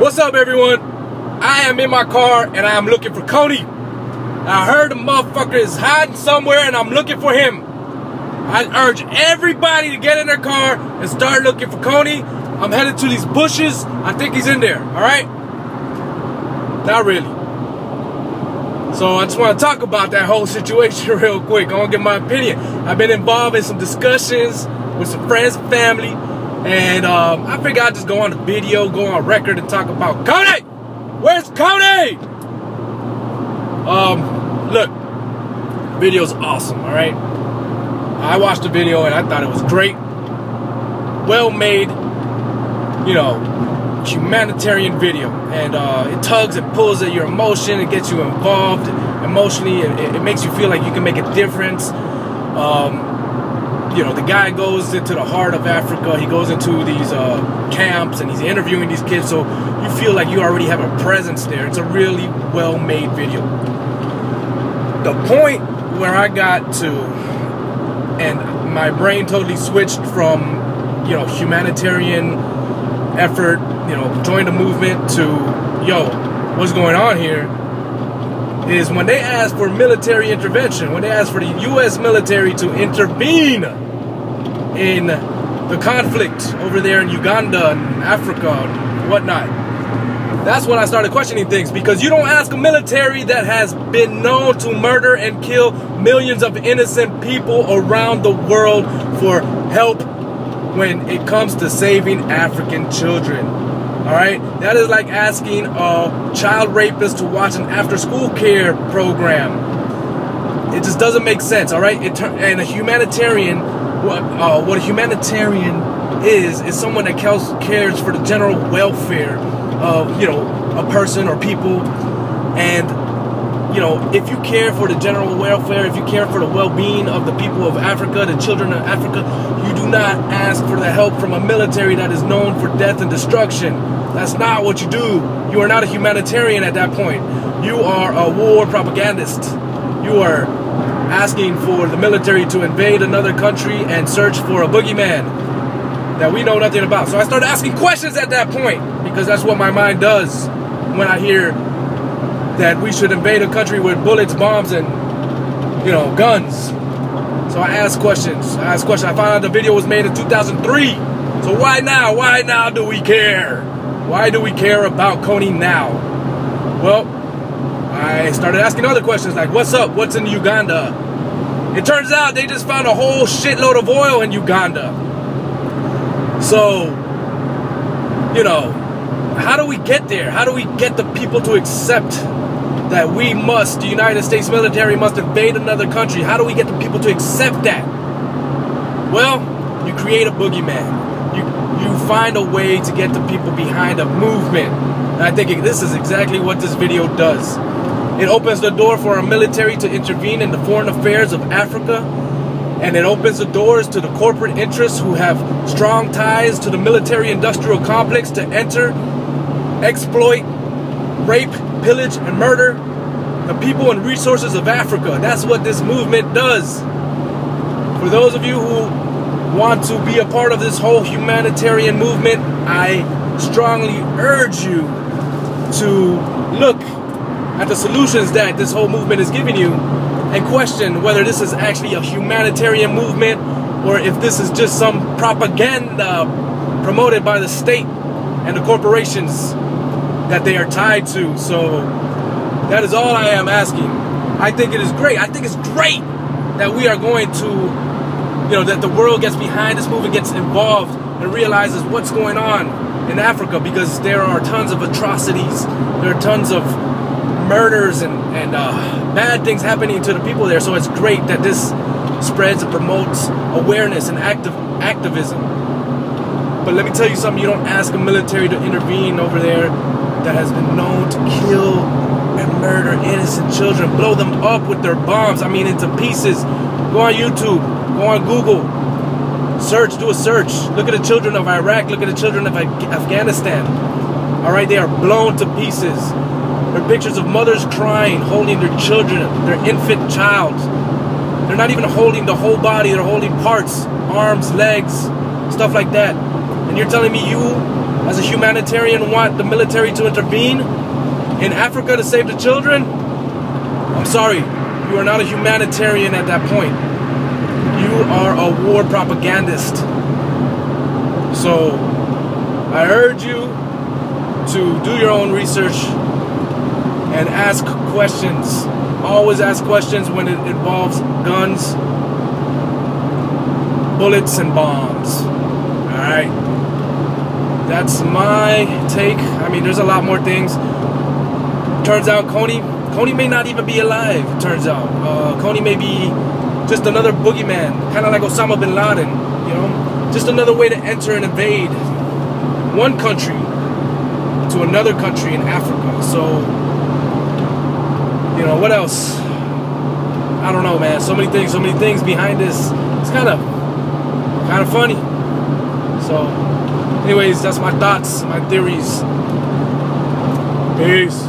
What's up, everyone? I am in my car and I am looking for Kony. I heard the motherfucker is hiding somewhere and I'm looking for him. I urge everybody to get in their car and start looking for Kony. I'm headed to these bushes. I think he's in there, all right? Not really. So I just want to talk about that whole situation real quick. I want to give my opinion. I've been involved in some discussions with some friends and family. And I figured I'd just go on the video, go on record and talk about Kony! Where's Kony? Look, video's awesome, all right? I watched the video and I thought it was great. Well made, you know, humanitarian video. And it tugs and pulls at your emotion. It gets you involved emotionally. It makes you feel like you can make a difference. You know, the guy goes into the heart of Africa. He goes into these camps and he's interviewing these kids. So you feel like you already have a presence there. It's a really well-made video. The point where I got to, and my brain totally switched from, you know, humanitarian effort, you know, join the movement to, yo, what's going on here, is when they asked for military intervention, when they asked for the U.S. military to intervene in the conflict over there in Uganda and Africa and whatnot. That's when I started questioning things, because you don't ask a military that has been known to murder and kill millions of innocent people around the world for help when it comes to saving African children. Alright? That is like asking a child rapist to watch an after-school care program. It just doesn't make sense, alright? And a humanitarian, what a humanitarian is someone that cares for the general welfare of, you know, a person or people. And, you know, if you care for the general welfare, if you care for the well-being of the people of Africa, the children of Africa, you do not ask for the help from a military that is known for death and destruction. That's not what you do. You are not a humanitarian at that point. You are a war propagandist. You are asking for the military to invade another country and search for a boogeyman that we know nothing about. So I started asking questions at that point, because that's what my mind does when I hear that we should invade a country with bullets, bombs, and, you know, guns. So I asked questions. I found out the video was made in 2003. So why now? Why now do we care? Why do we care about Kony now? Well, I started asking other questions like, what's up? What's in Uganda? It turns out they just found a whole shitload of oil in Uganda. So, you know, how do we get there? How do we get the people to accept that the United States military must invade another country? How do we get the people to accept that? Well, you create a boogeyman. You find a way to get the people behind a movement. And I think this is exactly what this video does. It opens the door for our military to intervene in the foreign affairs of Africa. And it opens the doors to the corporate interests who have strong ties to the military-industrial complex to enter, exploit, rape, pillage, and murder the people and resources of Africa. That's what this movement does. For those of you who want to be a part of this whole humanitarian movement, I strongly urge you to look at the solutions that this whole movement is giving you and question whether this is actually a humanitarian movement or if this is just some propaganda promoted by the state and the corporations that they are tied to. So that is all I am asking. I think it is great. I think it's great that we are going to, you know, that the world gets behind this movement, gets involved, and realizes what's going on in Africa, because there are tons of atrocities, there are tons of murders and bad things happening to the people there. So it's great that this spreads and promotes awareness and activism. But let me tell you something, you don't ask a military to intervene over there that has been known to kill and murder innocent children, blow them up with their bombs, I mean into pieces. Go on YouTube, go on Google, search, do a search. Look at the children of Iraq, look at the children of Afghanistan. Alright, they are blown to pieces. There are pictures of mothers crying, holding their children, their infant child. They're not even holding the whole body, they're holding parts, arms, legs, stuff like that. And you're telling me you as a humanitarian, want the military to intervene in Africa to save the children, I'm sorry, you are not a humanitarian at that point. You are a war propagandist. So I urge you to do your own research and ask questions. Always ask questions when it involves guns, bullets, and bombs. Alright? That's my take. I mean, there's a lot more things. Turns out Kony may not even be alive, it turns out. Kony may be just another boogeyman, kind of like Osama bin Laden, you know? Just another way to enter and invade one country to another country in Africa. So, you know, what else? I don't know, man. So many things behind this. It's kind of funny. So, anyways, that's my thoughts, my theories. Peace.